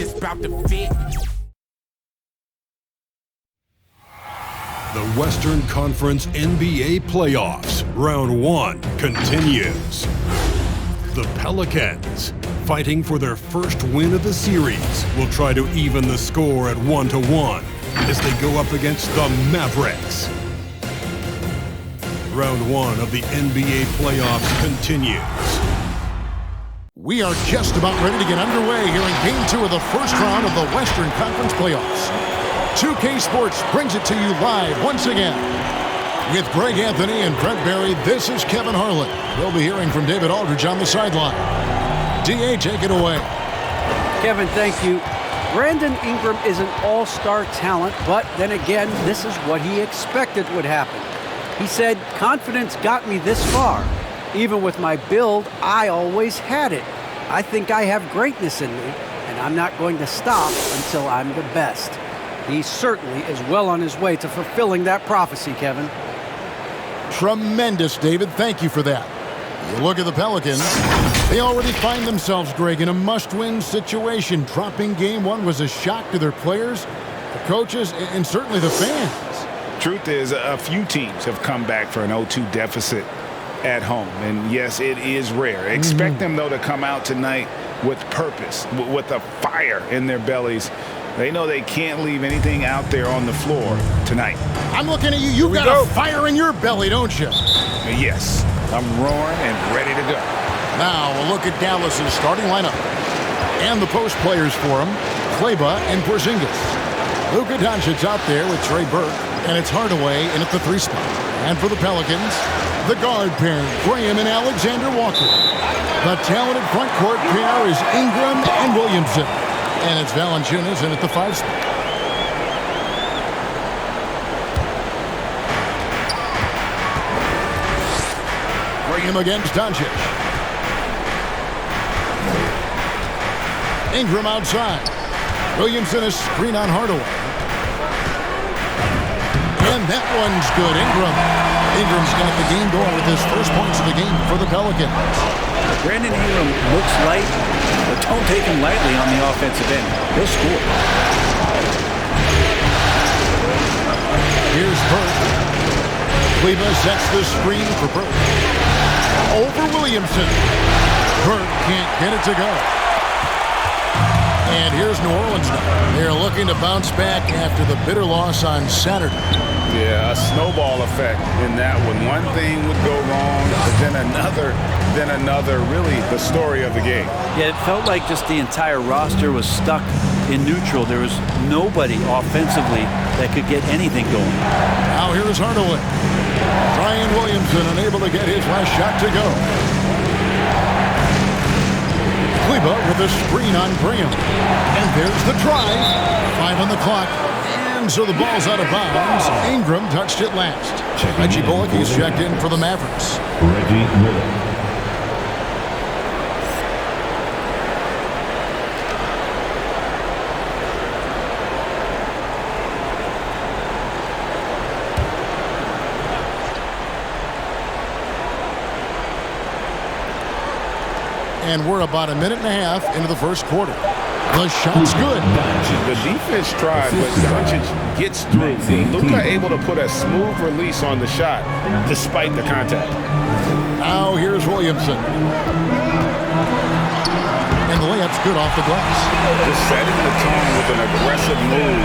just about to fit. The Western Conference NBA playoffs, round 1 continues. The Pelicans, fighting for their first win of the series, will try to even the score at 1-1 as they go up against the Mavericks. Round 1 of the NBA playoffs continues. We are just about ready to get underway here in Game 2 of the first round of the Western Conference playoffs. 2K Sports brings it to you live once again. With Greg Anthony and Brent Barry, this is Kevin Harlan. We'll be hearing from David Aldridge on the sideline. D.A., take it away. Kevin, thank you. Brandon Ingram is an all-star talent, but then again, this is what he expected would happen. He said, confidence got me this far. Even with my build, I always had it. I think I have greatness in me, and I'm not going to stop until I'm the best. He certainly is well on his way to fulfilling that prophecy, Kevin. Tremendous, David. Thank you for that. You look at the Pelicans. They already find themselves, Greg, in a must-win situation. Dropping Game 1 was a shock to their players, the coaches, and certainly the fans. Truth is, a few teams have come back for an 0-2 deficit at home. And yes, it is rare. Expect them, though, to come out tonight with purpose, with a fire in their bellies. They know they can't leave anything out there on the floor tonight. I'm looking at you. You've got a fire in your belly, don't you? Yes. I'm roaring and ready to go. Now, a look at Dallas's starting lineup. And the post players for him, Kleba and Porzingis. Luka Doncic out there with Trey Burke, and it's Hardaway in at the 3 spot. And for the Pelicans, the guard pair, Graham and Alexander Walker. The talented front court pair is Ingram and Williamson. And it's Valanciunas in at the 5 spot. Graham against Doncic. Ingram outside. Williamson a screen on Hardaway. And that one's good. Ingram's got the game going with his first points of the game for the Pelicans. Brandon Ingram looks light, but don't take him lightly on the offensive end. He'll score. Here's Burke. Kleba sets the screen for Burke. Over Williamson. Burke can't get it to go. And here's New Orleans now. They're looking to bounce back after the bitter loss on Saturday. Yeah, a snowball effect in that one. One thing would go wrong, but then another, really the story of the game. Yeah, it felt like just the entire roster was stuck in neutral. There was nobody offensively that could get anything going. Now here's Hardaway. Brian Williamson unable to get his last shot to go. Kleba with a screen on Graham. And there's the drive. 5 on the clock. And so the ball's out of bounds. Ingram touched it last. Reggie Bullock is checked in for the Mavericks. Reggie Bullock. And we're about a minute and a half into the first quarter. The shot's good. The defense tried, but Doncic gets through. Luka able to put a smooth release on the shot despite the contact. Now here's Williamson. And the layup's good off the glass. Just setting the tone with an aggressive move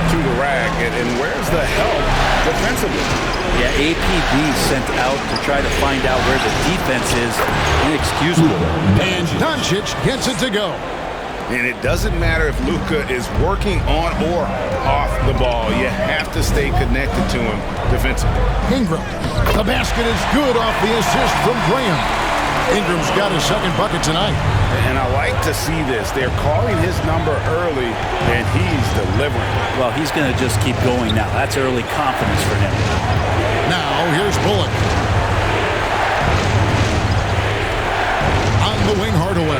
to the rack. And where's the help defensively? Yeah, APB sent out to try to find out where the defense is. Inexcusable. And Doncic gets it to go. And it doesn't matter if Luka is working on or off the ball. You have to stay connected to him defensively. Ingram. The basket is good off the assist from Graham. Ingram's got his second bucket tonight. And I like to see this. They're calling his number early, and he's delivering. Well, he's going to just keep going now. That's early confidence for him. Now, here's Bullock. On the wing, Hardaway.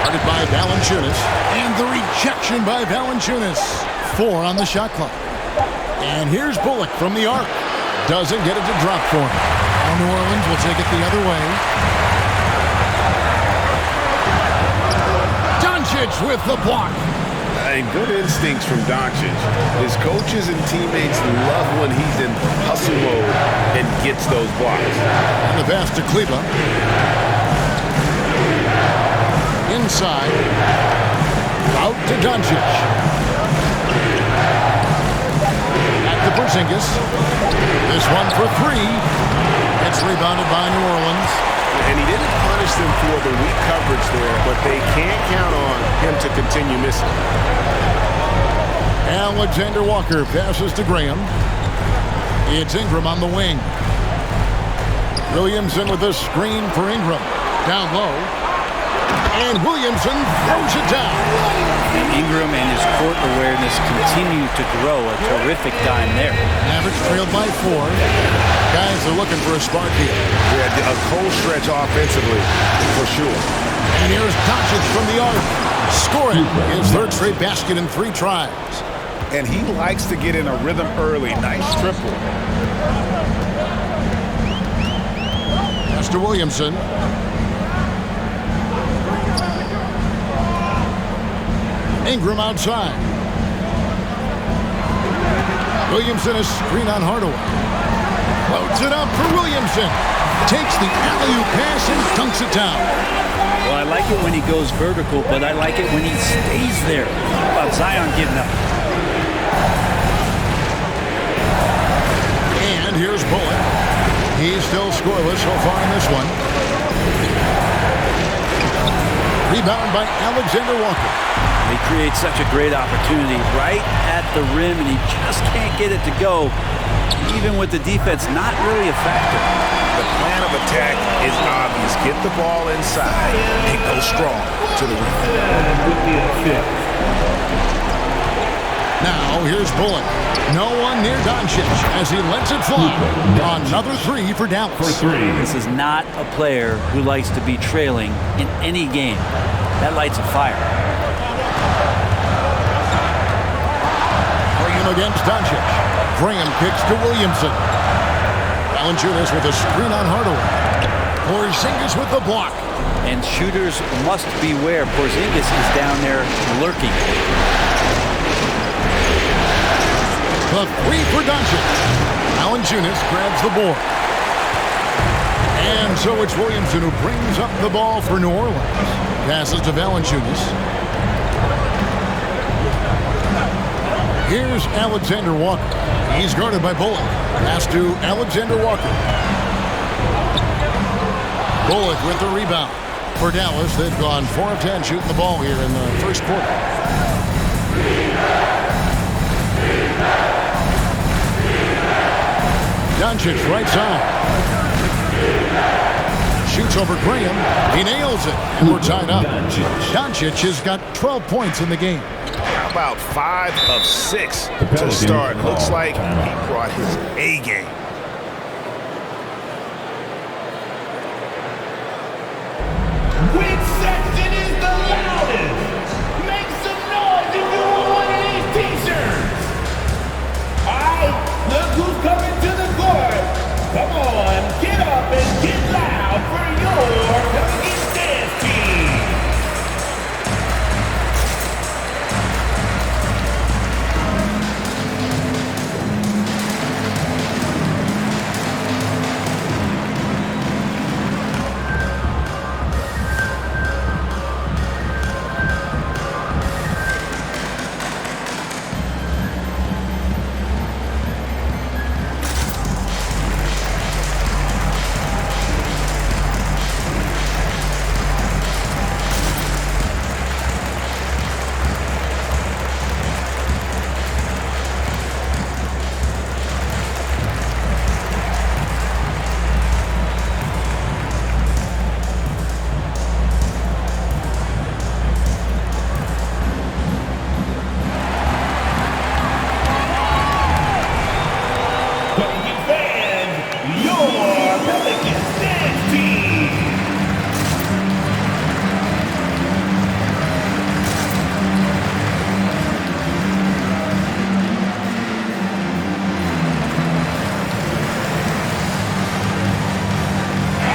Guarded by Valanciunas. And the rejection by Valanciunas. 4 on the shot clock. And here's Bullock from the arc. Doesn't get it to drop for him. Now New Orleans will take it the other way. Doncic with the block. And good instincts from Doncic. His coaches and teammates love when he's in hustle mode and gets those blocks. And the pass to Kleber. Inside. Out to Doncic. At the Porzingis. This one for three. It's rebounded by New Orleans. And he didn't punish them for the weak coverage there, but they can't count on him to continue missing. Alexander Walker passes to Graham. It's Ingram on the wing. Williamson with a screen for Ingram. Down low. And Williamson throws it down. Ingram and his court awareness continue to grow. A terrific time there. Mavericks trailed by 4. Guys are looking for a spark here. Yeah, a cold stretch offensively, for sure. And here's Doncic from the arc. Scoring his third straight basket in 3 tries. And he likes to get in a rhythm early. Nice triple. Pass to Williamson. Ingram outside. Williamson a screen on Hardaway. Loads it up for Williamson. Takes the alley-oop pass and dunks it down. Well, I like it when he goes vertical, but I like it when he stays there. How about Zion getting up? And here's Bullock. He's still scoreless so far in this one. Rebound by Alexander Walker. He creates such a great opportunity right at the rim, and he just can't get it to go. Even with the defense not really a factor. The plan of attack is obvious. Get the ball inside and go strong to the rim. Now here's Bullock. No one near Doncic as he lets it fly. Another 3 for Dallas. This is not a player who likes to be trailing in any game. That lights a fire. Graham against Doncic. Graham kicks to Williamson. Valanciunas with a screen on Hardaway. Porzingis with the block. And shooters must beware. Porzingis is down there lurking. The 3 for Doncic. Valanciunas grabs the board. And so it's Williamson who brings up the ball for New Orleans. Passes to Valanciunas. Here's Alexander Walker. He's guarded by Bullock. Pass to Alexander Walker. Bullock with the rebound. For Dallas, they've gone 4 of 10 shooting the ball here in the first quarter. Doncic right side. Shoots over Graham. He nails it. And we're tied up. Doncic has got 12 points in the game. How about 5 of 6 to start? Looks like he brought his A game. Which section is the loudest? Make some noise if you want one of these t-shirts. Alright, look who's coming to the court. Come on, get up and get loud for your Pelicans dance team.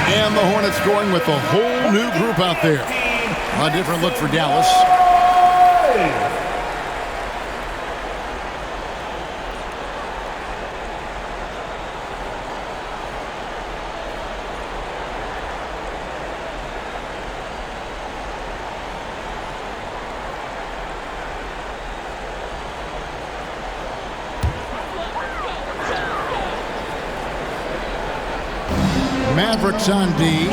And the Hornets going with a whole new group out there. A different look for Dallas. Mavericks on D.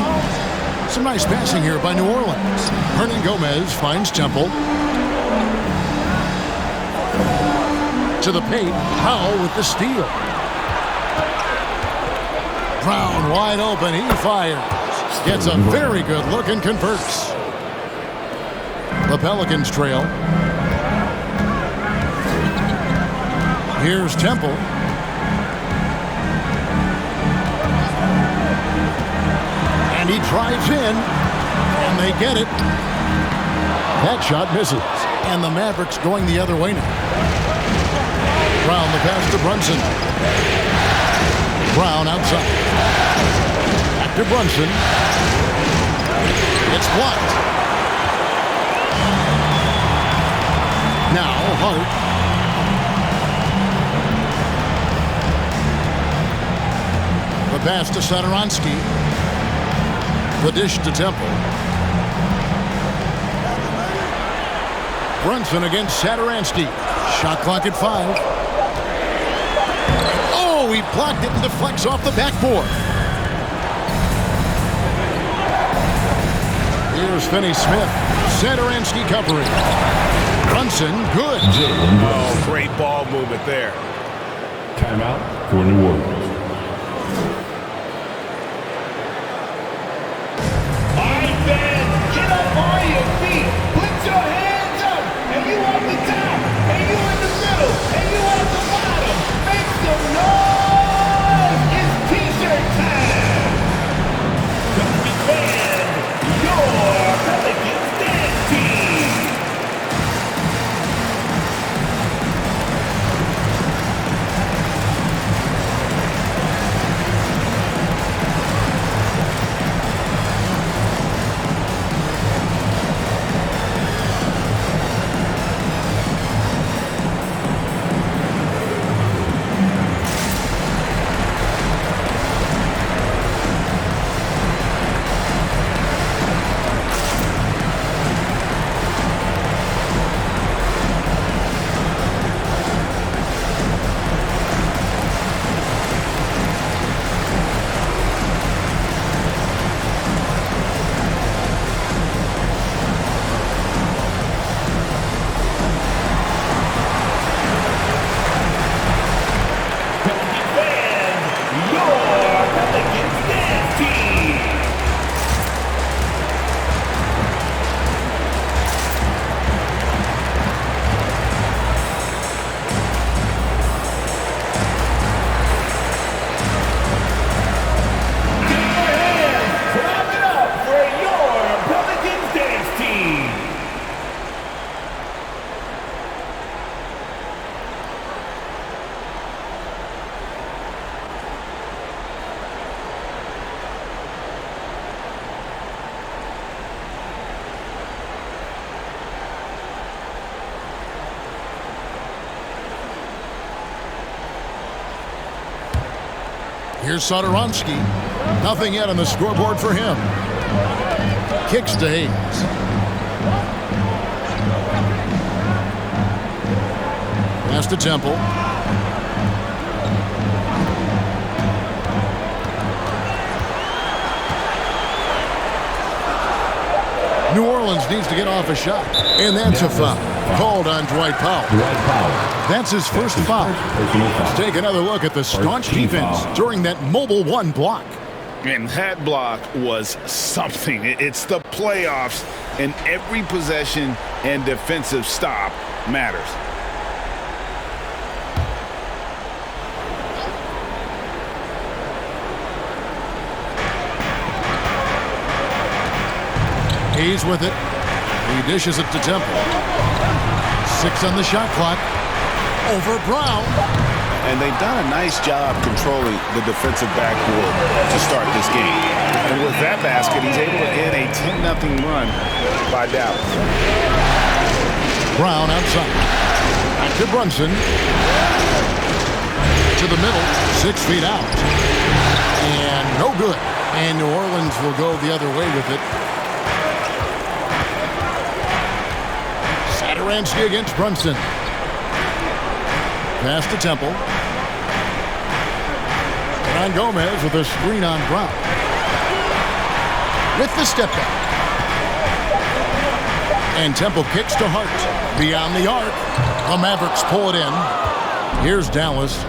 Some nice passing here by New Orleans. Hernan Gomez finds Temple. To the paint. Powell with the steal. Brown wide open. He fires. Gets a very good look and converts. The Pelicans trail. Here's Temple. And he drives in. And they get it. That shot misses. And the Mavericks going the other way now. Brown the pass to Brunson. Brown outside. Back to Brunson. It's blocked. Now Hart. The pass to Satoransky. The dish to Temple. Brunson against Satoransky. Shot clock at 5. Oh, he blocked it and deflects off the backboard. Here's Finney-Smith. Satoransky covering. Brunson, good. Oh, great ball movement there. Timeout for New Orleans. Get up on your feet. Put your hands up. And you on the top. And you in the middle. And you on the bottom. Make some noise. It's T-shirt time. Come defend your Pelicans dance team. Here's Satoransky. Nothing yet on the scoreboard for him. Kicks to Hayes. Pass to Temple. New Orleans needs to get off a shot. And that's a foul. Called on Dwight Powell. That's his first foul. Let's take another look at the staunch defense during that mobile one block. And that block was something. It's the playoffs, and every possession and defensive stop matters. He's with it. He dishes it to Temple. 6 on the shot clock. Over Brown. And they've done a nice job controlling the defensive backboard to start this game. And with that basket, he's able to end a 10-0 run by Dallas. Brown outside. Back to Brunson. To the middle. 6 feet out. And no good. And New Orleans will go the other way with it. Satoransky against Brunson. Pass to Temple. And Gomez with a screen on Brown. with the step back. And Temple kicks to Hart. Beyond the arc. The Mavericks pull it in. Here's Dallas.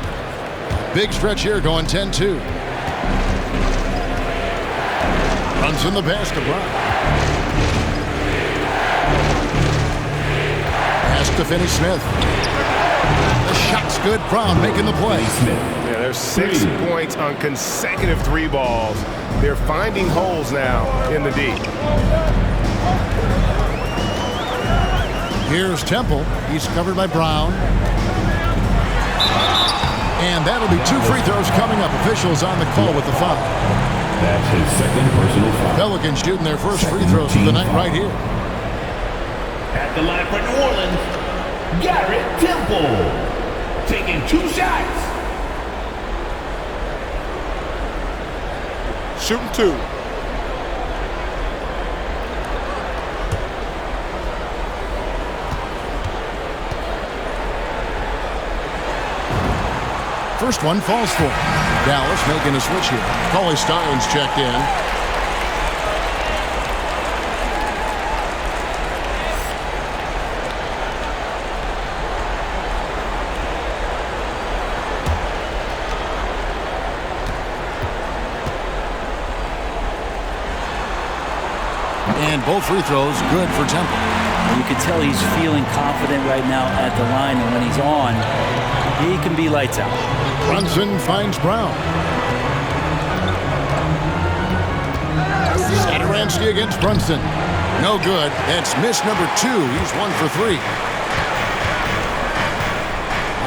Big stretch here going 10-2. Runs in the pass to Brown. Pass to Finney-Smith. The shot's good. Brown making the play. Yeah, there's 6 points on consecutive 3 balls. They're finding holes now in the D. Here's Temple. He's covered by Brown. And that'll be 2 free throws coming up. Officials on the call with the foul. That's his second personal foul. Pelicans shooting their first free throws of the night right here. At the line for New Orleans, Garrett Temple. Taking 2 shots. Shooting 2. First one falls for him. Dallas making a switch here. Cauley Stein's checked in. And both free throws good for Temple. You can tell he's feeling confident right now at the line, and when he's on, he can be lights out. Brunson finds Brown. Satoransky against Brunson. No good. That's miss number 2. He's 1 for 3.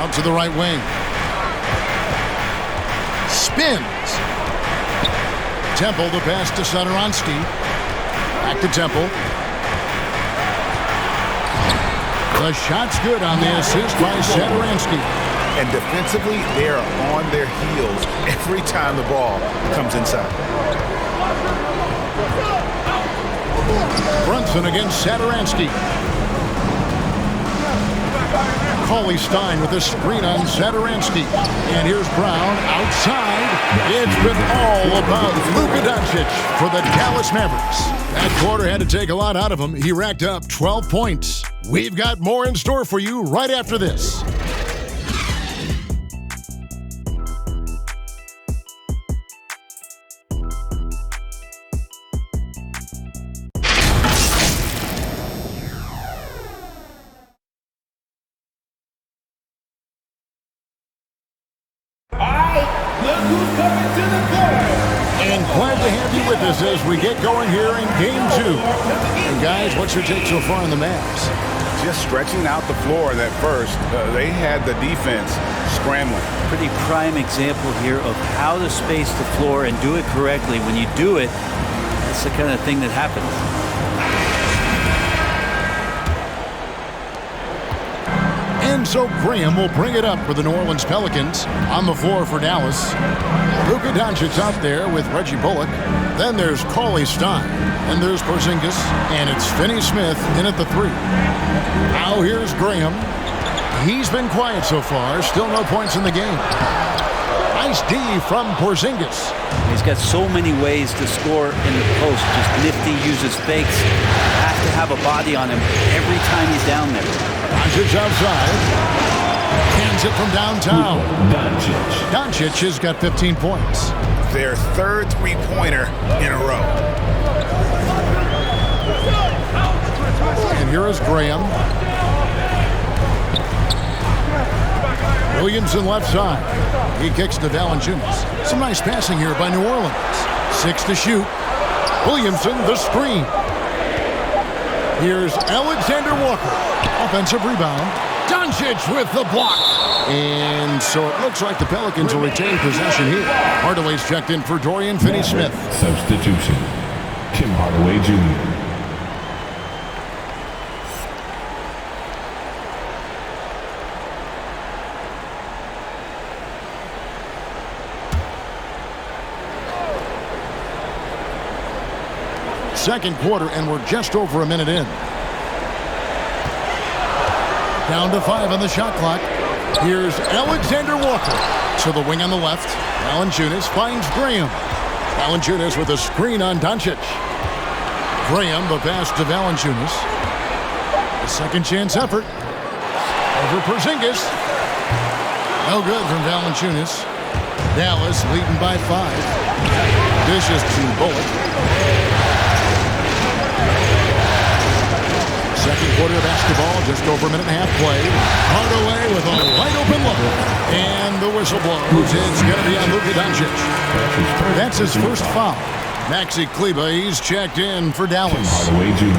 Out to the right wing. Spins. Temple the pass to Satoransky. Back to Temple. The shot's good on the assist by Satoransky. And defensively, they are on their heels every time the ball comes inside. Brunson against Satoransky. Cauley Stein with a screen on Satoransky. And here's Brown outside. It's been all about Luka Doncic for the Dallas Mavericks. That quarter had to take a lot out of him. He racked up 12 points. We've got more in store for you right after this. Glad to have you with us as we get going here in Game 2. And guys, what's your take so far on the Mavs? Just stretching out the floor in that first. They had the defense scrambling. Pretty prime example here of how to space the floor and do it correctly. When you do it, that's the kind of thing that happens. And so Graham will bring it up for the New Orleans Pelicans. On the floor for Dallas, Luka Doncic out there with Reggie Bullock. Then there's Cauley Stein. And there's Porzingis. And it's Finney-Smith in at the 3. Now here's Graham. He's been quiet so far. Still no points in the game. Nice D from Porzingis. He's got so many ways to score in the post. Just nifty, uses fakes. Has to have a body on him every time he's down there. Doncic outside. Hands it from downtown. Doncic has got 15 points. Their third three-pointer in a row. And here is Graham. Williamson left side. He kicks to Valanciunas. Some nice passing here by New Orleans. 6 to shoot. Williamson the screen. Here's Alexander Walker. Offensive rebound. Doncic with the block. And so it looks like the Pelicans will retain possession here. Hardaway's checked in for Dorian Finney-Smith. Substitution. Tim Hardaway Jr. Second quarter, and we're just over a minute in. Down to 5 on the shot clock. Here's Alexander Walker to the wing on the left. Valanciunas finds Graham. Valanciunas with a screen on Doncic. Graham, the pass to Valanciunas. A second chance effort. Over Porzingis. No good from Valanciunas. Dallas leading by 5. Dishes to Bullock. Second quarter basketball, just over a minute and a half played. Hardaway with a wide open look. And the whistle blows. It's going to be on Luka Doncic. That's his first foul. Maxi Kleber, he's checked in for Dallas. Hardaway Jr.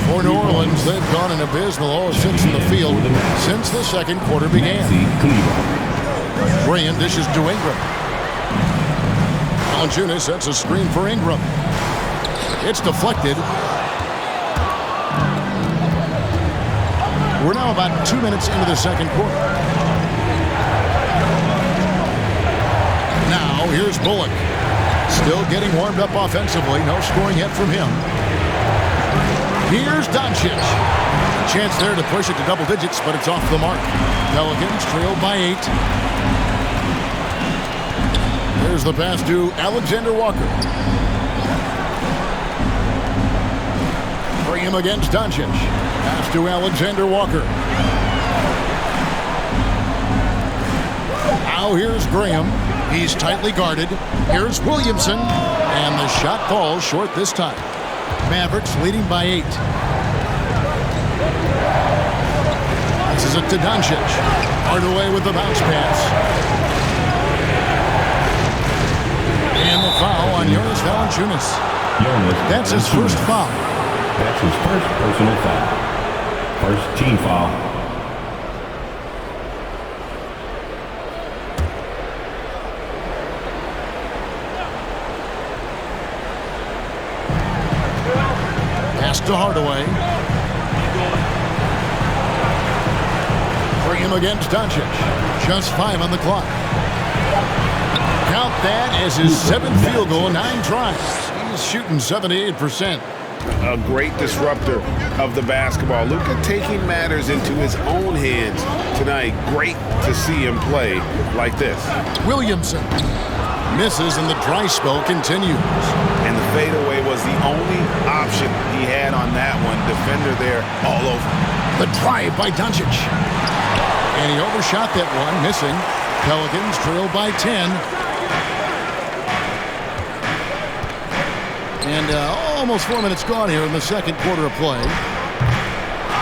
For New Orleans, they've gone an abysmal 0-6 in the field since the second quarter began. Graham dishes to Ingram. Valanciunas sets a screen for Ingram. It's deflected. We're now about 2 minutes into the second quarter. Now, here's Bullock. Still getting warmed up offensively. No scoring yet from him. Here's Doncic. A chance there to push it to double digits, but it's off the mark. Pelicans trailed by 8. There's the pass to Alexander Walker. Graham against Doncic. Pass to Alexander Walker. Now here's Graham. He's tightly guarded. Here's Williamson. And the shot falls short this time. Mavericks leading by 8. This is it to Doncic. Hardaway with the bounce pass. And the foul on Jonas Valanciunas. That's his first foul. That's his first personal foul. First team foul. Pass to Hardaway. Graham against Doncic. Just 5 on the clock. Count that as his 7th field goal, 9 tries. He's shooting 78%. A great disruptor of the basketball. Luka taking matters into his own hands tonight. Great to see him play like this. Williamson misses and the dry spell continues. And the fadeaway was the only option he had on that one. Defender there all over. The drive by Doncic. And he overshot that one, missing. Pelicans trail by 10. And almost 4 minutes gone here in the second quarter of play.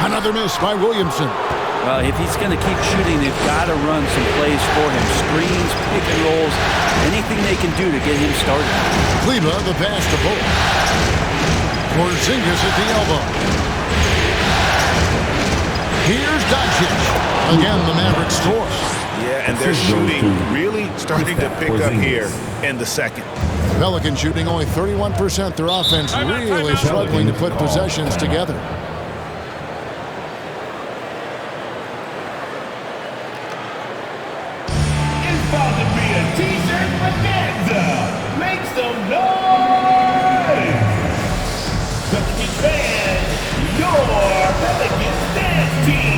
Another miss by Williamson. Well, if he's going to keep shooting, they've got to run some plays for him. Screens, pick and rolls, anything they can do to get him started. Kleber, the pass to Bullock. Porzingis at the elbow. Here's Doncic. Again, the Mavericks score. Yeah, and their shooting really starting to pick up here in the second. Pelican shooting only 31%. Their offense really struggling to put possessions together. It's about to be a t-shirt bonanza. Make some noise. Pelicans fans, your Pelicans dance team.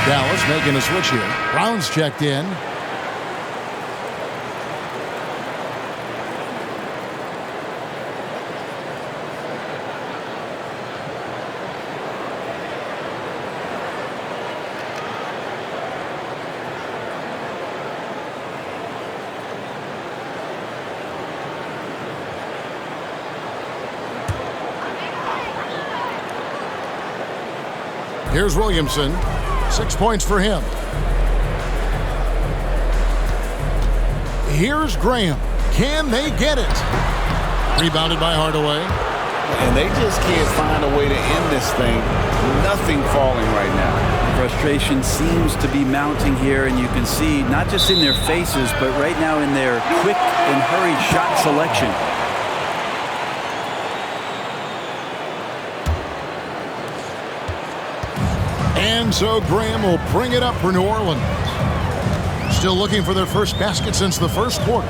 Dallas making a switch here. Brown's checked in. Here's Williamson. 6 points for him. Here's Graham. Can they get it? Rebounded by Hardaway. And they just can't find a way to end this thing. Nothing falling right now. Frustration seems to be mounting here, and you can see not just in their faces, but right now in their quick and hurried shot selection. And so Graham will bring it up for New Orleans. Still looking for their first basket since the first quarter.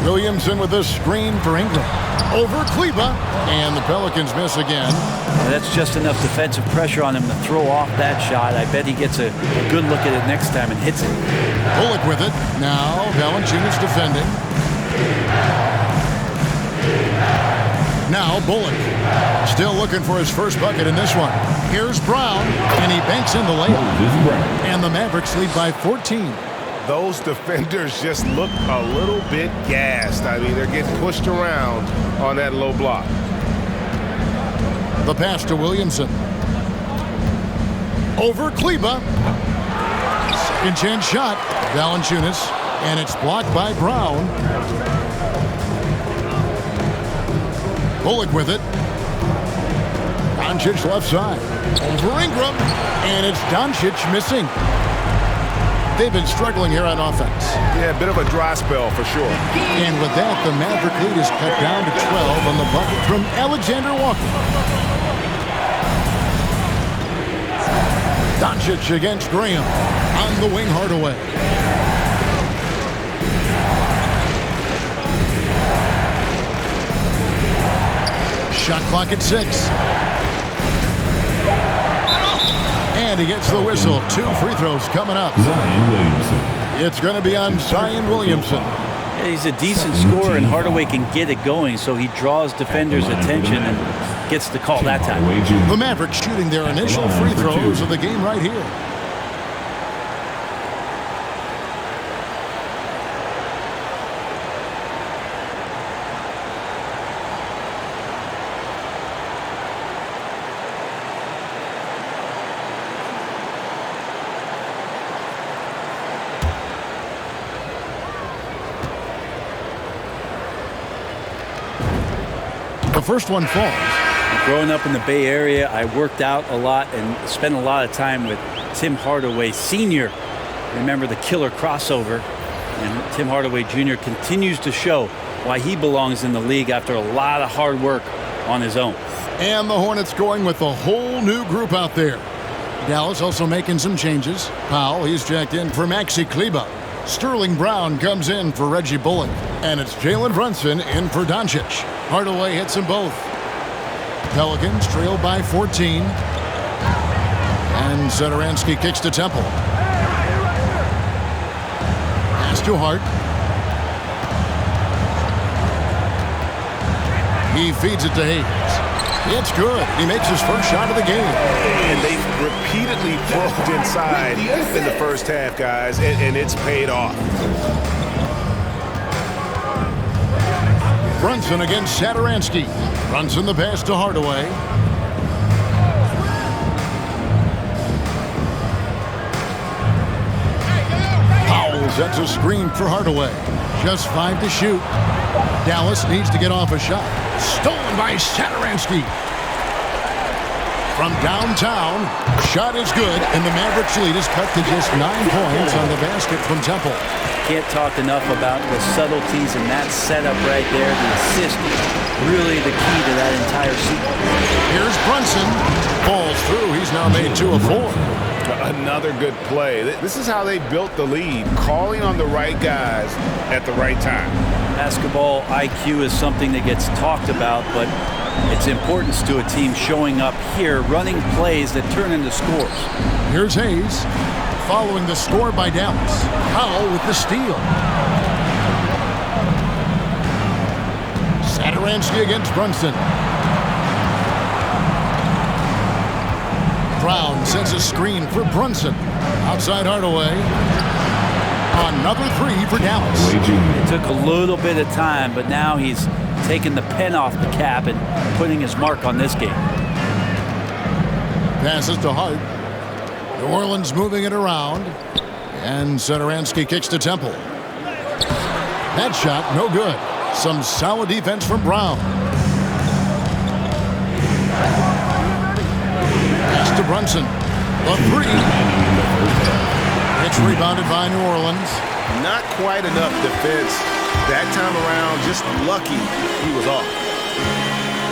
Williamson with the screen for Ingram. Over Kleba, and the Pelicans miss again. That's just enough defensive pressure on him to throw off that shot. I bet he gets a good look at it next time and hits it. Bullock with it. Now Valanciunas defending. Now Bullock. Still looking for his first bucket in this one. Here's Brown, and he banks in the layup. And the Mavericks lead by 14. Those defenders just look a little bit gassed. I mean, they're getting pushed around on that low block. The pass to Williamson. Over Kleba. Second chance shot. Valanciunas. And it's blocked by Brown. Bullock with it. Doncic left side. Over Ingram. And it's Doncic missing. They've been struggling here on offense. Yeah, a bit of a dry spell for sure. And with that, the Maverick lead is cut down to 12 on the bucket from Alexander Walker. Doncic against Graham. On the wing, Hardaway. Shot clock at 6. And he gets the whistle. 2 free throws coming up. It's going to be on Zion Williamson. Yeah, he's a decent scorer, and Hardaway can get it going, so he draws defenders' attention and gets the call that time. The Mavericks shooting their initial free throws of the game right here. The first one falls. Growing up in the Bay Area, I worked out a lot and spent a lot of time with Tim Hardaway Sr. Remember the killer crossover. And Tim Hardaway Jr. continues to show why he belongs in the league after a lot of hard work on his own. And the Hornets going with a whole new group out there. Dallas also making some changes. Powell, he's jacked in for Maxi Kleba. Sterling Brown comes in for Reggie Bullock. And it's Jalen Brunson in for Doncic. Hardaway hits them both. Pelicans trail by 14. And Satoransky kicks to Temple. Pass to Hart. He feeds it to Hayes. It's good. He makes his first shot of the game. And they repeatedly broke inside in the first half, guys, and it's paid off. Brunson against Satoransky. Brunson the pass to Hardaway. Powell sets a screen for Hardaway. Just 5 to shoot. Dallas needs to get off a shot. Stolen by Satoransky. From downtown, shot is good, and the Mavericks lead is cut to just 9 points on the basket from Temple. Can't talk enough about the subtleties in that setup right there. The assist is really the key to that entire sequence. Here's Brunson. Falls through. He's now made 2 of 4. Another good play. This is how they built the lead, calling on the right guys at the right time. Basketball IQ is something that gets talked about, but its importance to a team showing up here, running plays that turn into scores. Here's Hayes, following the score by Dallas. Powell with the steal. Satoransky against Brunson. Brown sets a screen for Brunson. Outside Hardaway. Another 3 for Dallas. It took a little bit of time, but now he's taking the pen off the cap and putting his mark on this game. passes to Hart. New Orleans moving it around. And Satoransky kicks to Temple. That shot, no good. Some solid defense from Brown. Pass to Brunson. The three. It's rebounded by New Orleans. Not quite enough defense that time around. Just lucky he was off.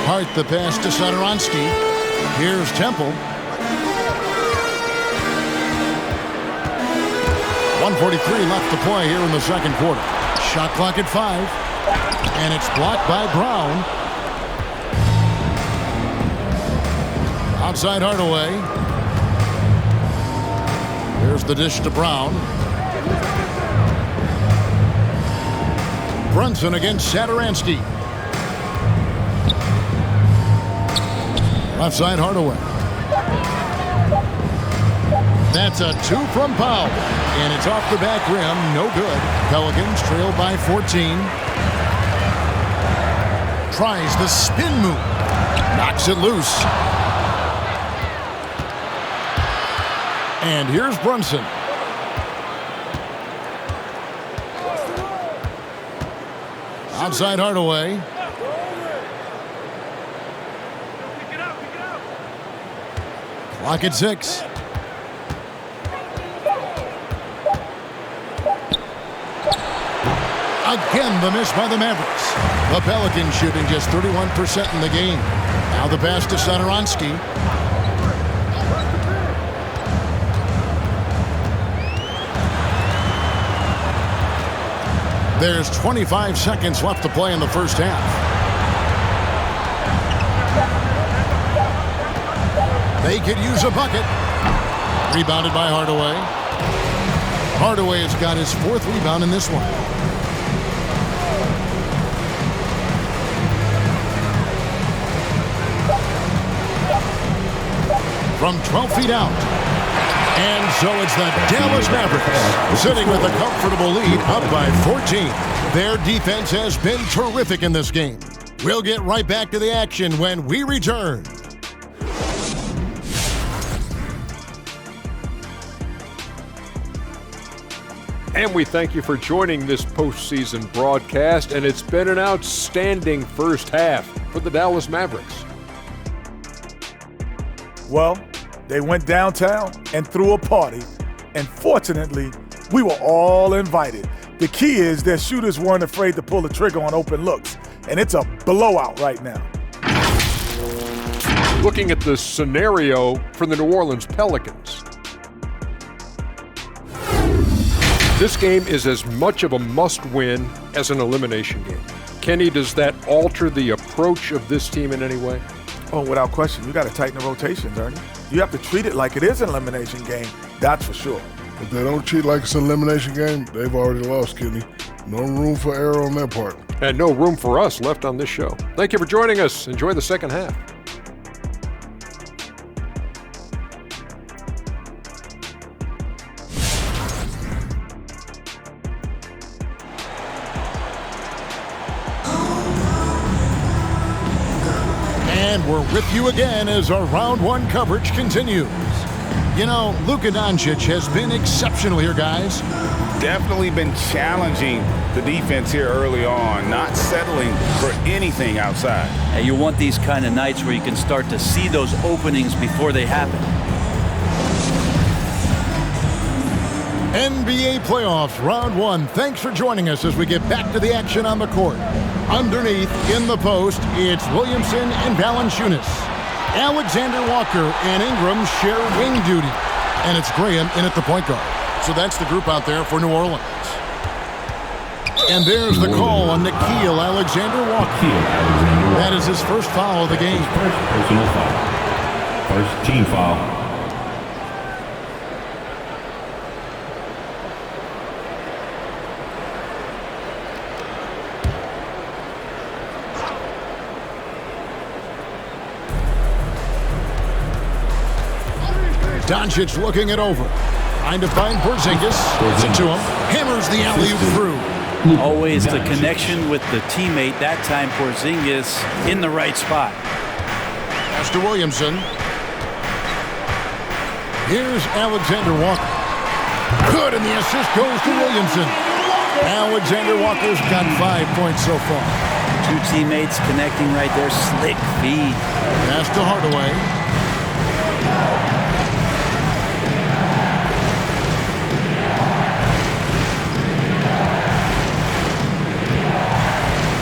Hart the pass to Satoransky. Here's Temple. 1:43 left to play here in the second quarter. Shot clock at 5. And it's blocked by Brown. Outside Hardaway. Here's the dish to Brown. Brunson against Satoransky. Left side Hardaway. That's a 2 from Powell. And it's off the back rim. No good. Pelicans trail by 14. Tries the spin move. Knocks it loose. And here's Brunson. Outside Hardaway. Clock at 6. Again, the miss by the Mavericks. The Pelicans shooting just 31% in the game. Now the pass to Satoransky. There's 25 seconds left to play in the first half. They could use a bucket. Rebounded by Hardaway. Hardaway has got his 4th rebound in this one. From 12 feet out. And so it's the Dallas Mavericks sitting with a comfortable lead up by 14. Their defense has been terrific in this game. We'll get right back to the action when we return. And we thank you for joining this postseason broadcast, and it's been an outstanding first half for the Dallas Mavericks. Well, they went downtown and threw a party, and fortunately, we were all invited. The key is their shooters weren't afraid to pull the trigger on open looks, and it's a blowout right now. Looking at the scenario for the New Orleans Pelicans, this game is as much of a must-win as an elimination game. Kenny, does that alter the approach of this team in any way? Oh, without question. You got to tighten the rotation, Ernie. You have to treat it like it is an elimination game. That's for sure. If they don't treat like it's an elimination game, they've already lost, Kenny. No room for error on their part. And no room for us left on this show. Thank you for joining us. Enjoy the second half. And we're with you again as our round one coverage continues. You know, Luka Doncic has been exceptional here, guys. Definitely been challenging the defense here early on, not settling for anything outside. And you want these kind of nights where you can start to see those openings before they happen. NBA playoffs, round one. Thanks for joining us as we get back to the action on the court. Underneath, in the post, it's Williamson and Valanciunas. Alexander Walker and Ingram share wing duty. And it's Graham in at the point guard. So that's the group out there for New Orleans. And there's the call on Nickeil Alexander-Walker. That is his first foul of the game. First personal foul. First team foul. Doncic looking it over. Trying to find Porzingis. Gets it to him. Hammers the alley-oop through. Always the connection with the teammate. That time Porzingis in the right spot. Pass to Williamson. Here's Alexander Walker. Good, and the assist goes to Williamson. Alexander Walker's got 5 points so far. Two teammates connecting right there. Slick feed. Pass to Hardaway.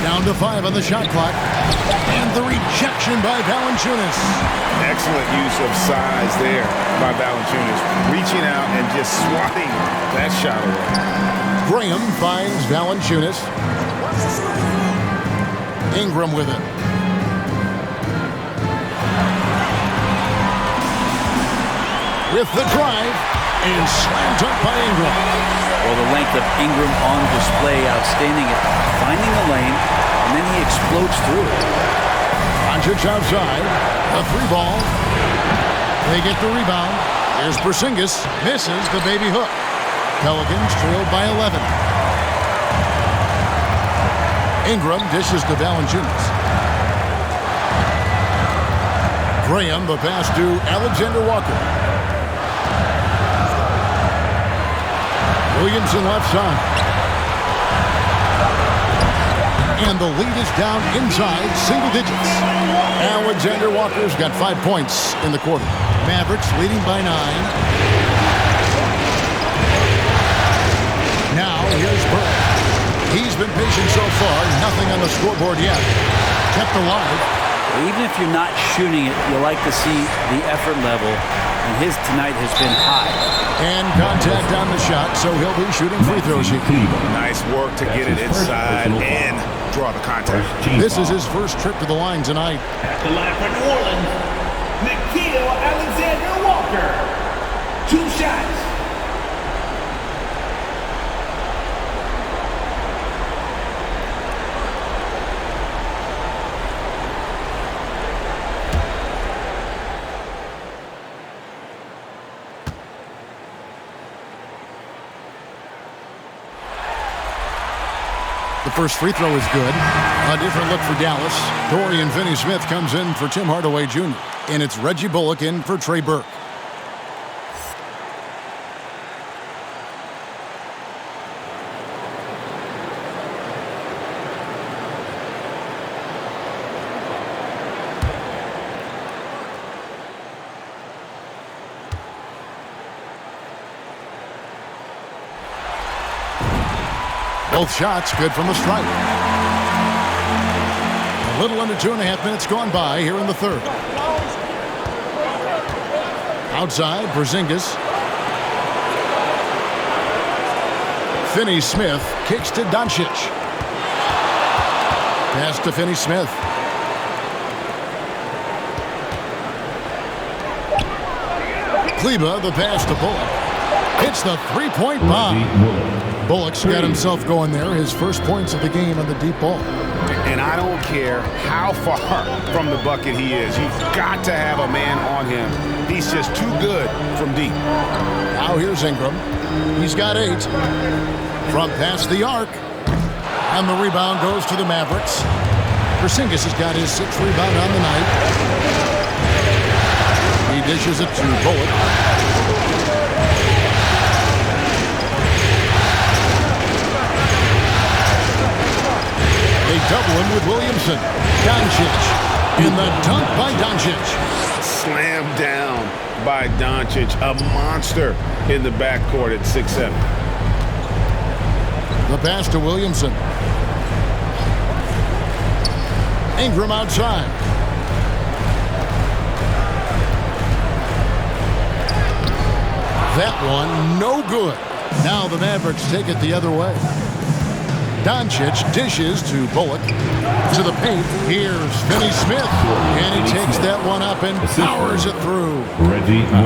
Down to 5 on the shot clock. And the rejection by Valanciunas. Excellent use of size there by Valanciunas. Reaching out and just swatting that shot away. Graham finds Valanciunas. Ingram with it. With the drive. And slammed up by Ingram. Well, the length of Ingram on display, outstanding at finding the lane, and then he explodes through it. Doncic outside. A 3-ball. They get the rebound. Here's Porzingis. Misses the baby hook. Pelicans trailed by 11. Ingram dishes to Valanciunas. Graham, the pass to Alexander Walker. Williamson left side. And the lead is down inside single digits. Alexander Walker's got 5 points in the quarter. Mavericks leading by 9. Now here's Burke. He's been patient so far. Nothing on the scoreboard yet. Kept alive. Even if you're not shooting it, you like to see the effort level, and his tonight has been high. And contact on the shot, so he'll be shooting free throws here. Nice work to get it inside and draw the contact. This is his first trip to the line tonight. At the line for New Orleans, Nickeil Alexander-Walker. 2 shots. The first free throw is good. A different look for Dallas. Dorian Finney-Smith comes in for Tim Hardaway Jr. And it's Reggie Bullock in for Trey Burke. Both shots good from the stripe. A little under 2.5 minutes gone by here in the third. Outside, Porzingis. Finney-Smith kicks to Doncic. Pass to Finney-Smith. Kleba, the pass to Bullock. Hits the three-point bomb. Bullock's got himself going there. His first points of the game on the deep ball. And I don't care how far from the bucket he is. You've got to have a man on him. He's just too good from deep. Now here's Ingram. He's got 8. From past the arc. And the rebound goes to the Mavericks. Porzingis has got his 6th rebound on the night. He dishes it to Bullock. They double him with Williamson. Doncic. And the dunk by Doncic. Slammed down by Doncic. A monster in the backcourt at 6'7". The pass to Williamson. Ingram outside. That one, no good. Now the Mavericks take it the other way. Doncic dishes to Bullock. To the paint. Here's Finney-Smith. And he takes that one up and powers it through.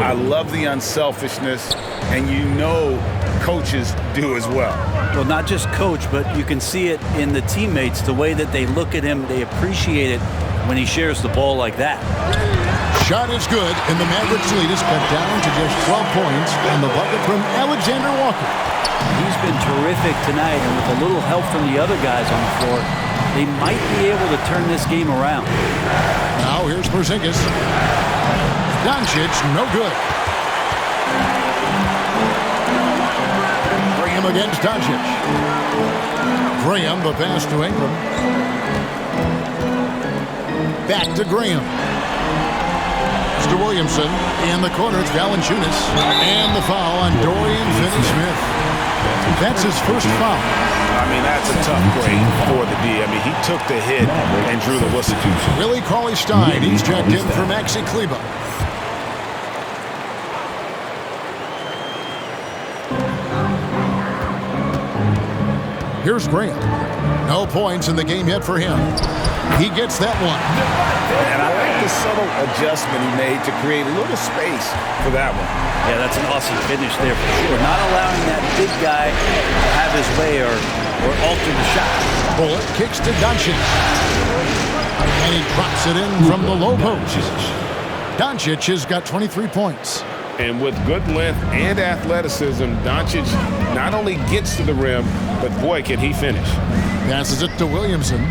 I love the unselfishness, and you know coaches do as well. Well, not just coach, but you can see it in the teammates, the way that they look at him. They appreciate it when he shares the ball like that. Shot is good, and the Mavericks lead is cut down to just 12 points on the bucket from Alexander Walker. He's been terrific tonight, and with a little help from the other guys on the floor, they might be able to turn this game around. Now here's Porzingis. Doncic, no good. Graham against Doncic. Graham, the pass to Ingram. Back to Graham. To Williamson. In the corner, it's Valanciunas. And the foul on Dorian Finney-Smith. That's his first foul. I mean, that's a tough break for the D. I mean, he took the hit and drew the whistle. Willie Cauley-Stein, he's checked in for Maxi Kleber. Here's Graham. No points in the game yet for him. He gets that one. And I like the subtle adjustment he made to create a little space for that one. Yeah, that's an awesome finish there for sure. Not allowing that big guy to have his way or alter the shot. Bullock kicks to Doncic. And he drops it in from the low post. Doncic has got 23 points. And with good length and athleticism, Doncic not only gets to the rim, but boy, can he finish. Passes it to Williamson.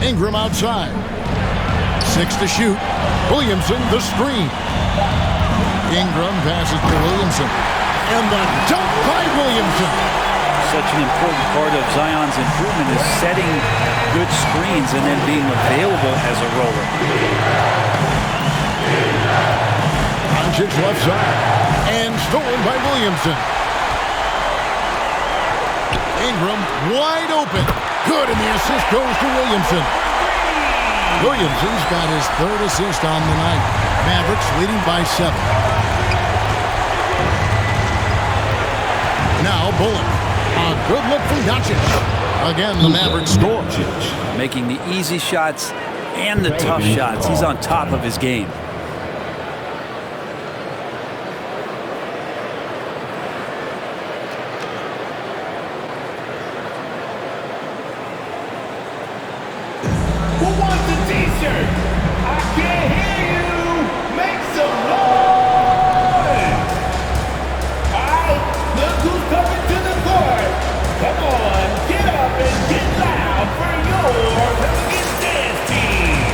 Ingram outside. 6 to shoot. Williamson, the screen. Ingram passes to Williamson. And the dunk by Williamson. Such an important part of Zion's improvement is setting good screens and then being available as a roller. Doncic left side. And stolen by Williamson. Ingram wide open. Good, and the assist goes to Williamson. Williamson's got his third assist on the night. Mavericks leading by 7. Now Bullock. A good look from Doncic. Again, the Mavericks score. Making the easy shots and the tough shots. He's on top of his game. Who wants a t-shirt? I can't hear you. Make some noise. All right, look who's coming to the court. Come on, get up and get loud for your Pelicans dance team.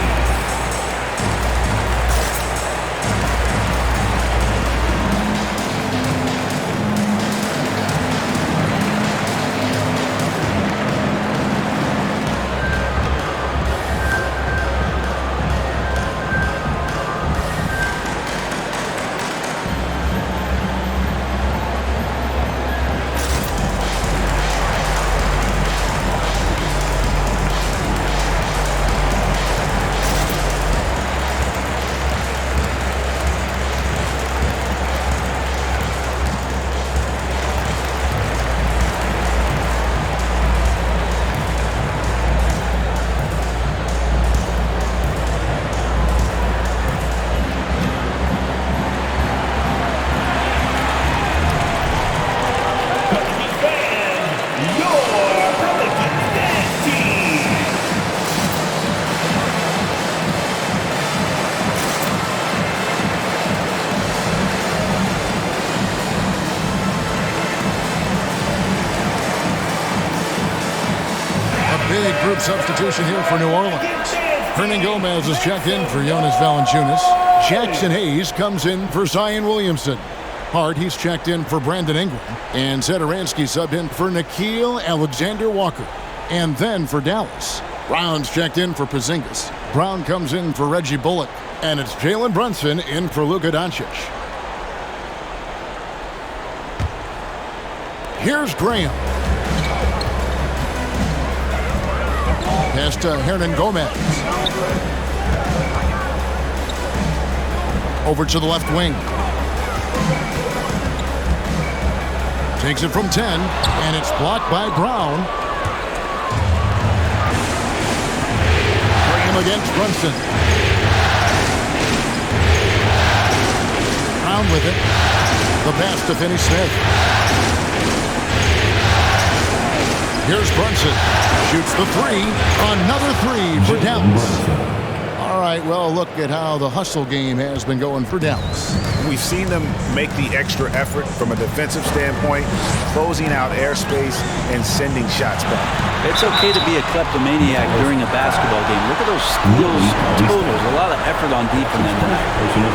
Big group substitution here for New Orleans. Hernan Gomez is checked in for Jonas Valanciunas. Jackson Hayes comes in for Zion Williamson. Hart, he's checked in for Brandon Ingram. And Zedaransky subbed in for Nickeil Alexander-Walker. And then for Dallas, Brown's checked in for Porzingis. Brown comes in for Reggie Bullock. And it's Jalen Brunson in for Luka Doncic. Here's Graham. Pass to Hernan Gomez. Over to the left wing. Takes it from 10, and it's blocked by Brown. Graham against Brunson. Brown with it. The pass to Finney-Smith. Here's Brunson. Shoots the 3. Another 3 for Dallas. All All right, well, look at how the hustle game has been going for Dallas. We've seen them make the extra effort from a defensive standpoint, closing out airspace and sending shots back. It's okay to be a kleptomaniac during a basketball game. Look at those steals, totals, a lot of effort on deep from them tonight.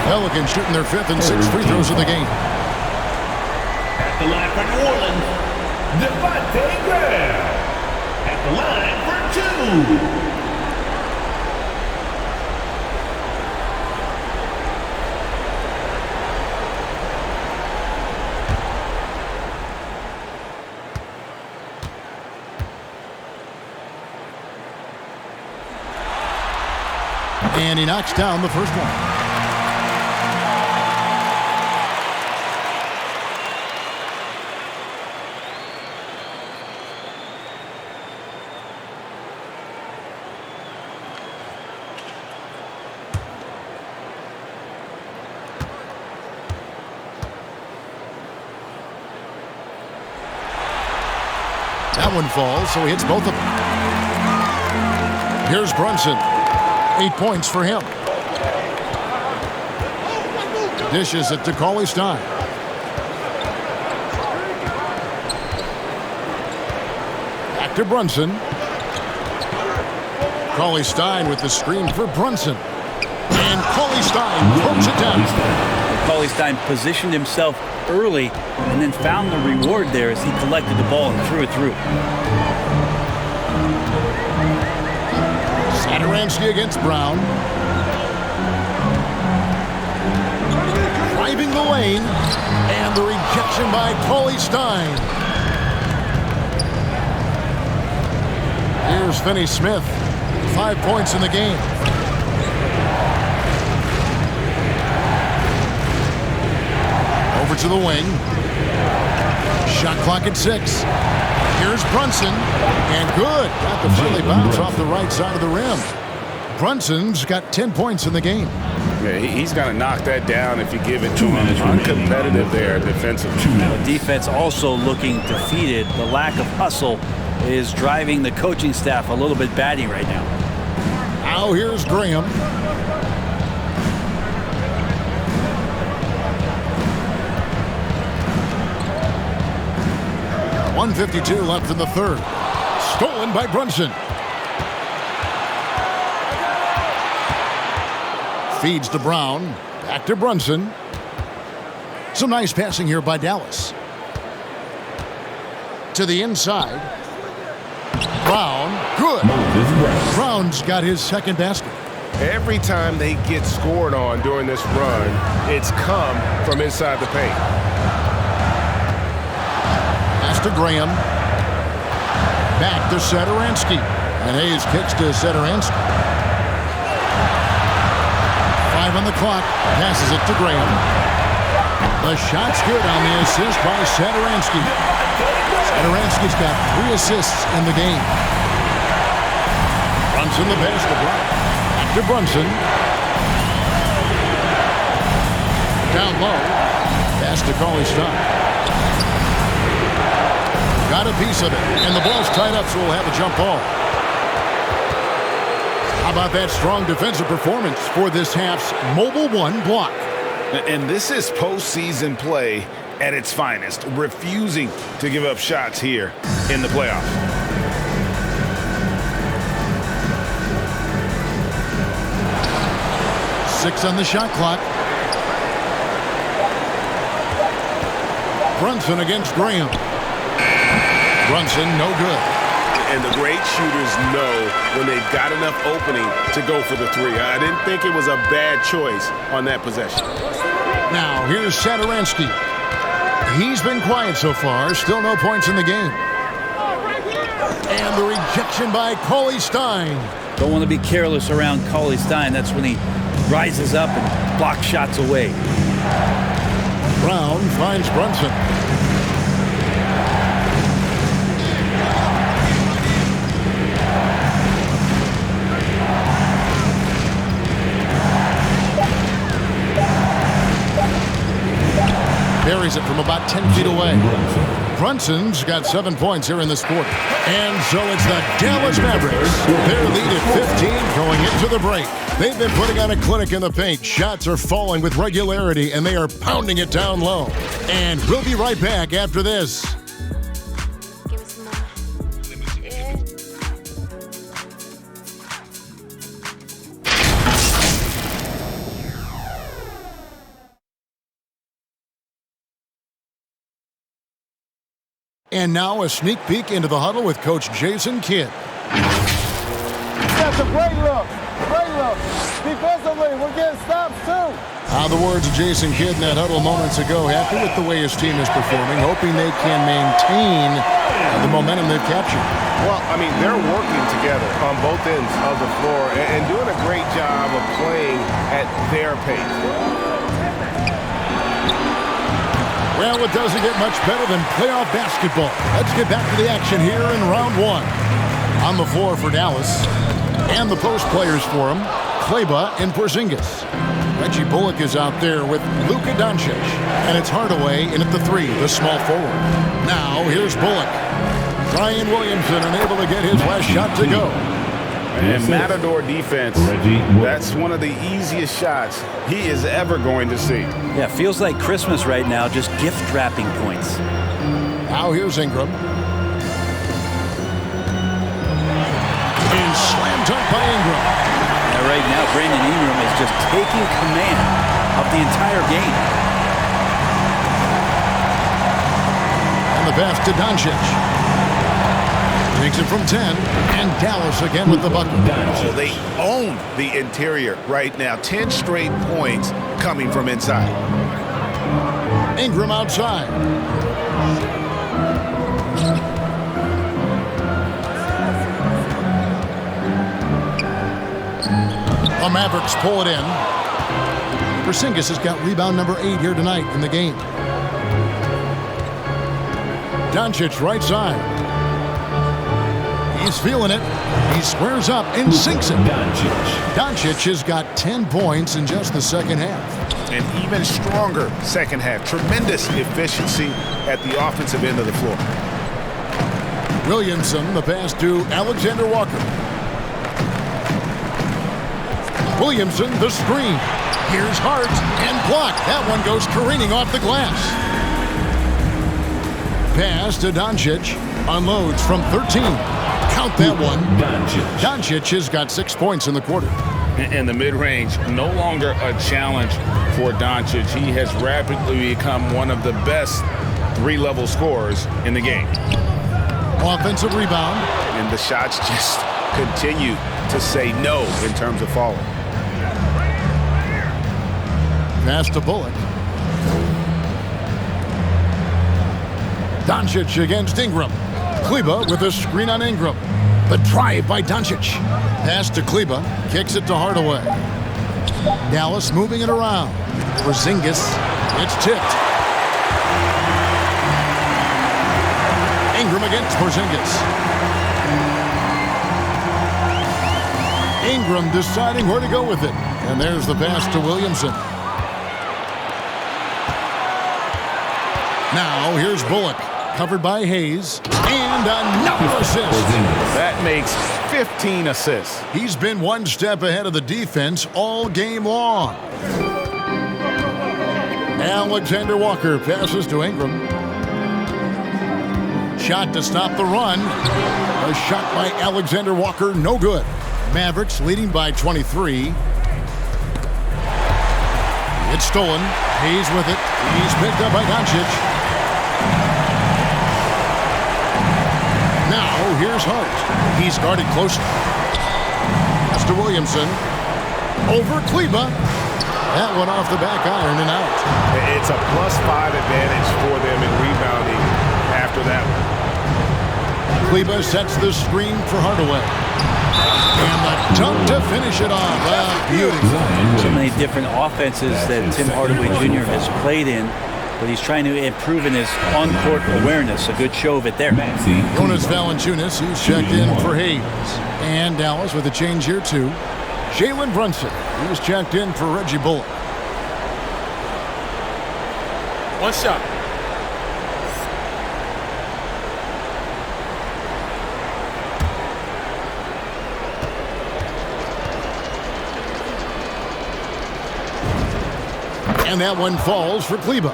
Pelicans shooting their 5th and 6th free throws of the game. At the line for New Orleans, Devontae Graham. At the line for 2. And he knocks down the first one. That one falls, so he hits both of them. Here's Brunson. 8 points for him. Dishes it to Cauley Stein. Back to Brunson. Cauley Stein with the screen for Brunson. And Cauley Stein throws it down. Cauley Stein positioned himself early and then found the reward there as he collected the ball and threw it through. Satoransky against Brown. Driving the lane. And the rejection by Cauley Stein. Here's Finney-Smith. 5 points in the game. Over to the wing. Shot clock at 6. Here's Brunson, and good. Got the friendly bounce off the right side of the rim. Brunson's got 10 points in the game. Yeah, he's going to knock that down if you give it to him. Uncompetitive there defensively. The defense also looking defeated. The lack of hustle is driving the coaching staff a little bit batty right now. Now here's Graham. .152 left in the third. Stolen by Brunson. Feeds to Brown. Back to Brunson. Some nice passing here by Dallas. To the inside. Brown. Good. Brown's got his second basket. Every time they get scored on during this run, it's come from inside the paint. To Graham. Back to Satoransky. And Hayes kicks to Satoransky. 5 on the clock. Passes it to Graham. The shot's good on the assist by Satoransky. Satoransky's got 3 assists in the game. Brunson the pass to Brown. Back to Brunson. Down low. Pass to Cauley Stein. Got a piece of it, and the ball's tied up, so we'll have a jump ball. How about that strong defensive performance for this half's Mobile One block? And this is postseason play at its finest, refusing to give up shots here in the playoffs. Six on the shot clock. Brunson against Graham. Brunson, no good. And the great shooters know when they've got enough opening to go for the 3. I didn't think it was a bad choice on that possession. Now, here's Satoransky. He's been quiet so far. Still no points in the game. And the rejection by Cauley Stein. Don't want to be careless around Cauley Stein. That's when he rises up and blocks shots away. Brown finds Brunson. Buries it from about 10 feet away. Brunson's got 7 points here in this quarter. And so it's the Dallas Mavericks. Their lead at 15 going into the break. They've been putting on a clinic in the paint. Shots are falling with regularity, and they are pounding it down low. And we'll be right back after this. And now a sneak peek into the huddle with Coach Jason Kidd. That's a great look. Great look. Defensively, we're getting stops too. The words of Jason Kidd in that huddle moments ago. Happy with the way his team is performing, hoping they can maintain the momentum they've captured. Well, I mean, they're working together on both ends of the floor and doing a great job of playing at their pace. Well, it doesn't get much better than playoff basketball. Let's get back to the action here in round one. On the floor for Dallas, and the post players for him, Kleba and Porzingis. Reggie Bullock is out there with Luka Doncic, and it's Hardaway in at the three, the small forward. Now, here's Bullock. Zion Williamson unable to get his last shot to go. And Matador defense, that's one of the easiest shots he is ever going to see. Yeah, feels like Christmas right now, just gift wrapping points. Now here's Ingram. And slam dunk by Ingram. Yeah, right now, Brandon Ingram is just taking command of the entire game. And the pass to Doncic. Takes it from 10, and Dallas again with the bucket. Oh, they own the interior right now. 10 straight points coming from inside. Ingram outside. The Mavericks pull it in. Porzingis has got rebound number 8 here tonight in the game. Doncic right side. He's feeling it. He squares up and sinks it. Doncic has got 10 points in just the second half. An even stronger second half. Tremendous efficiency at the offensive end of the floor. Williamson, the pass to Alexander Walker. Williamson, the screen. Here's Hart, and blocked. That one goes careening off the glass. Pass to Doncic. Unloads from 13. Count that one. Doncic has got 6 points in the quarter. And the mid-range, no longer a challenge for Doncic. He has rapidly become one of the best three-level scorers in the game. Offensive rebound. And the shots just continue to say no in terms of falling. Pass to Bullock. Doncic against Ingram. Kleba with a screen on Ingram. The drive by Doncic. Pass to Kleba. Kicks it to Hardaway. Dallas moving it around. Porzingis. It's tipped. Ingram against Porzingis. Ingram deciding where to go with it. And there's the pass to Williamson. Now here's Bullock. Covered by Hayes. And another assist. That makes 15 assists. He's been one step ahead of the defense all game long. Alexander Walker passes to Ingram. Shot to stop the run. A shot by Alexander Walker, no good. Mavericks leading by 23. It's stolen. Hayes with it. He's picked up by Doncic. Now, here's Hart. He's guarded closely. That's to Williamson. Over Kleba. That one off the back iron and out. It's a +5 advantage for them in rebounding after that one. Kleba sets the screen for Hardaway. And the dunk to finish it off. Beauty. So many different offenses that Tim Hardaway Jr. has played in. But he's trying to improve in his on-court awareness. A good show of it there. Jonas Valanciunas, he's checked in for Hayes. And Dallas with a change here, too. Jalen Brunson, he's checked in for Reggie Bullock. One shot. And that one falls for Kleber.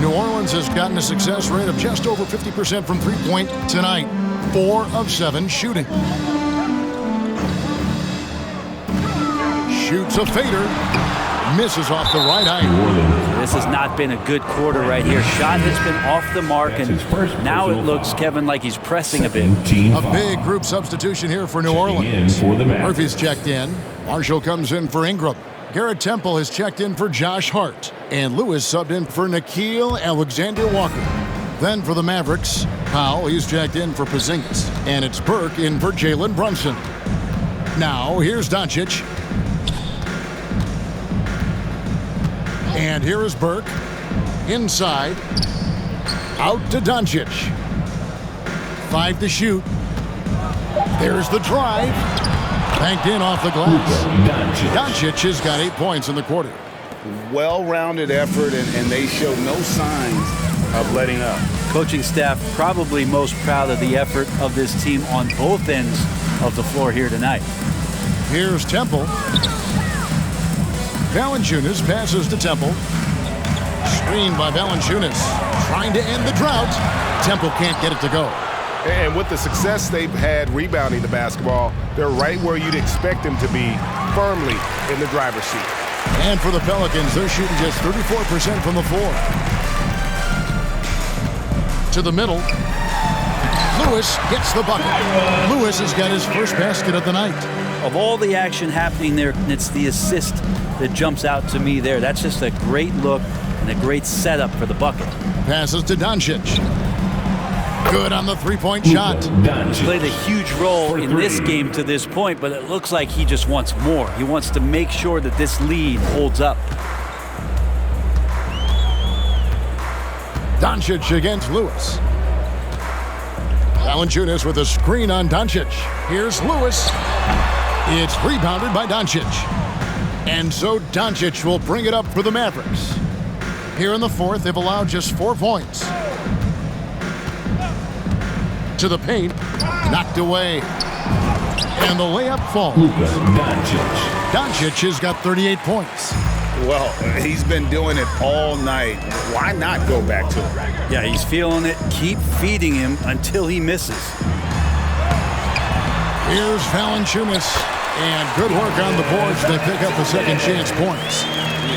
New Orleans has gotten a success rate of just over 50% from three-point tonight. 4 of 7 shooting. Shoots a fader. Misses off the right eye. This has not been a good quarter right here. Shot has been off the mark, and now it looks, Kevin, like he's pressing a bit. A big group substitution here for New Orleans. Murphy's checked in. Marshall comes in for Ingram. Garrett Temple has checked in for Josh Hart. And Lewis subbed in for Nickeil Alexander-Walker. Then for the Mavericks, Powell, he's checked in for Porzingis. And it's Burke in for Jalen Brunson. Now, here's Doncic. And here is Burke. Inside. Out to Doncic. 5 to shoot. There's the drive. Banked in off the glass. Doncic has got 8 points in the quarter. Well-rounded effort, and they show no signs of letting up. Coaching staff probably most proud of the effort of this team on both ends of the floor here tonight. Here's Temple. Valanciunas passes to Temple. Screened by Valanciunas. Trying to end the drought. Temple can't get it to go. And with the success they've had rebounding the basketball, they're right where you'd expect them to be, firmly in the driver's seat. And for the Pelicans, they're shooting just 34% from the floor. To the middle. Lewis gets the bucket. Lewis has got his first basket of the night. Of all the action happening there, it's the assist that jumps out to me there. That's just a great look and a great setup for the bucket. Passes to Doncic. Good on the three-point shot. He's played a huge role in this game to this point, but it looks like he just wants more. He wants to make sure that this lead holds up. Doncic against Lewis. Valanciunas with a screen on Doncic. Here's Lewis. It's rebounded by Doncic. And so Doncic will bring it up for the Mavericks. Here in the fourth, they've allowed just 4 points. To the paint, knocked away. And the layup falls. Doncic has got 38 points. Well, he's been doing it all night. Why not go back to it? Yeah, he's feeling it. Keep feeding him until he misses. Here's Valanciunas. And good work on the boards to pick up the second chance points.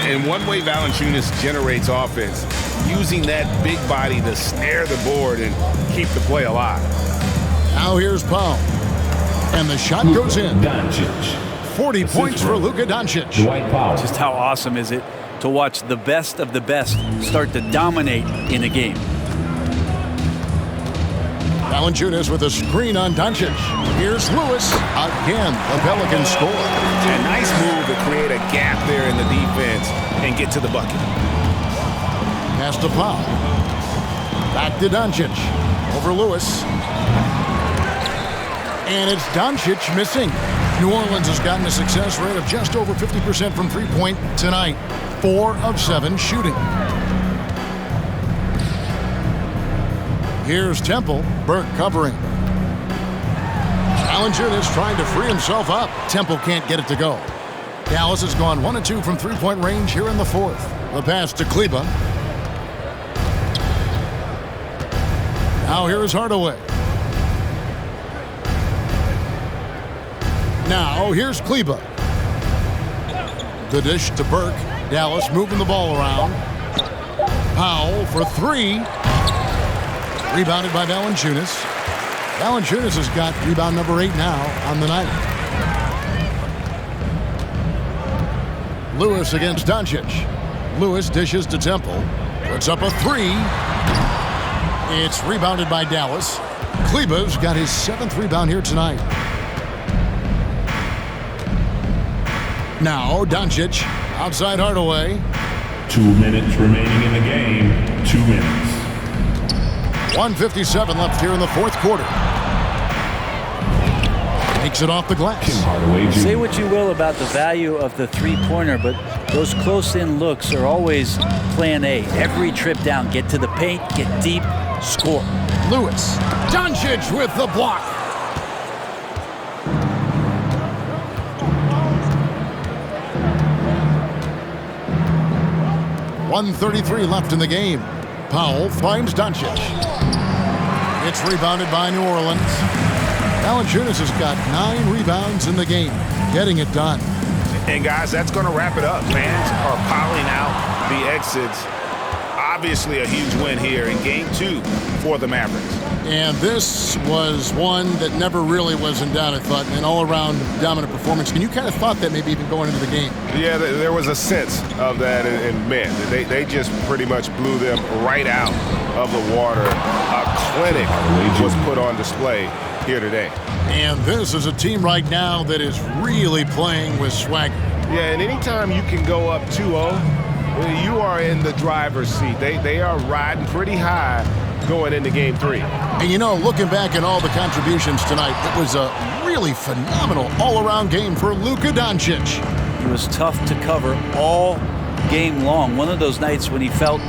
And one way Valanciunas generates offense, using that big body to snare the board and keep the play alive. Now here's Powell. And the shot goes in. 40 points for Luka Doncic. Just how awesome is it to watch the best of the best start to dominate in a game. Valanciunas with a screen on Doncic. Here's Lewis. Again, the Pelicans score. A nice move to create a gap there in the defense and get to the bucket. Pass to Powell. Back to Doncic. Over Lewis. And it's Doncic missing. New Orleans has gotten a success rate of just over 50% from three-point tonight. 4 of 7 shooting. Here's Temple. Burke covering. Valanciunas trying to free himself up. Temple can't get it to go. Dallas has gone 1 of 2 from three-point range here in the fourth. The pass to Kleber. Now here's Hardaway. Now here's Kleber. The dish to Burke. Dallas moving the ball around. Powell for 3. Rebounded by Valanciunas. Valanciunas has got rebound number 8 now on the night. Lewis against Doncic. Lewis dishes to Temple. Puts up a 3. It's rebounded by Dallas. Kleber's got his 7th rebound here tonight. Now Doncic outside Hardaway. 2 minutes remaining in the game. 2 minutes. 1:57 left here in the fourth quarter. Takes it off the glass. Say what you will about the value of the three-pointer, but those close-in looks are always plan A. Every trip down, get to the paint, get deep, score. Lewis. Doncic with the block. 1:33 left in the game. Powell finds Doncic. It's rebounded by New Orleans. Valanciunas has got 9 rebounds in the game, getting it done. And guys, that's going to wrap it up. Fans are piling out the exits. Obviously a huge win here in Game 2 for the Mavericks. And this was one that never really was in doubt, I thought, an all-around dominant performance. And you kind of thought that maybe even going into the game. Yeah, there was a sense of that, and man, they just pretty much blew them right out of the water. A clinic was put on display here today. And this is a team right now that is really playing with swagger. Yeah, and anytime you can go up 2-0, you are in the driver's seat. They are riding pretty high going into Game 3. And you know, looking back at all the contributions tonight, it was a really phenomenal all-around game for Luka Doncic. He was tough to cover all game long. One of those nights when he felt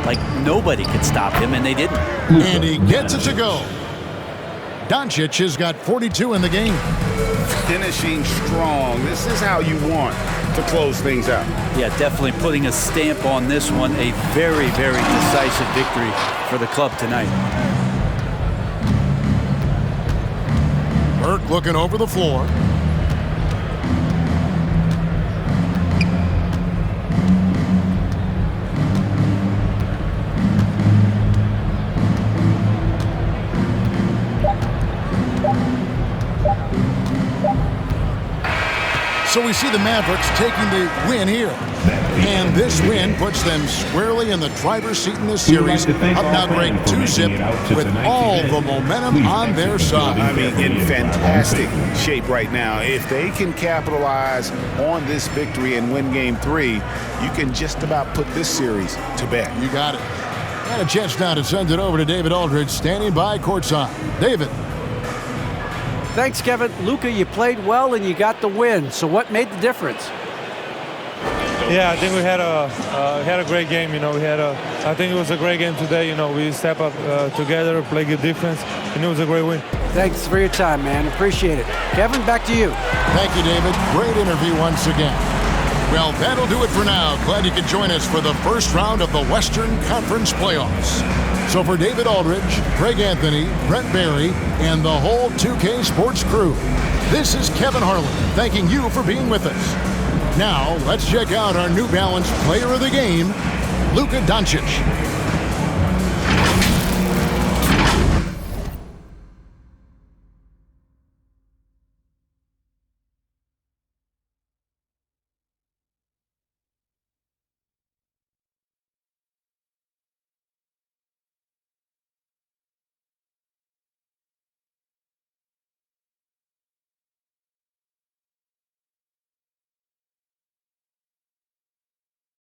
like nobody could stop him, and they didn't. And he gets it to go. Doncic has got 42 in the game. Finishing strong. This is how you want to close things out. Yeah, definitely putting a stamp on this one. A very, very decisive victory for the club tonight. Burke looking over the floor. So we see the Mavericks taking the win here. And this win puts them squarely in the driver's seat in this series. Up now great 2-zip with all the momentum on their side. I mean, in fantastic shape right now. If they can capitalize on this victory and win Game 3, you can just about put this series to bed. You got it. And a chance now to send it over to David Aldridge, standing by courtside. David. Thanks, Kevin. Luka, you played well and you got the win. So what made the difference? Yeah, I think we had a great game. You know, I think it was a great game today. You know, we step up together, play good defense, and it was a great win. Thanks for your time, man. Appreciate it. Kevin, back to you. Thank you, David. Great interview once again. Well, that'll do it for now. Glad you could join us for the first round of the Western Conference playoffs. So for David Aldridge, Craig Anthony, Brent Barry, and the whole 2K Sports crew, this is Kevin Harlan thanking you for being with us. Now, let's check out our New Balance player of the game, Luka Doncic.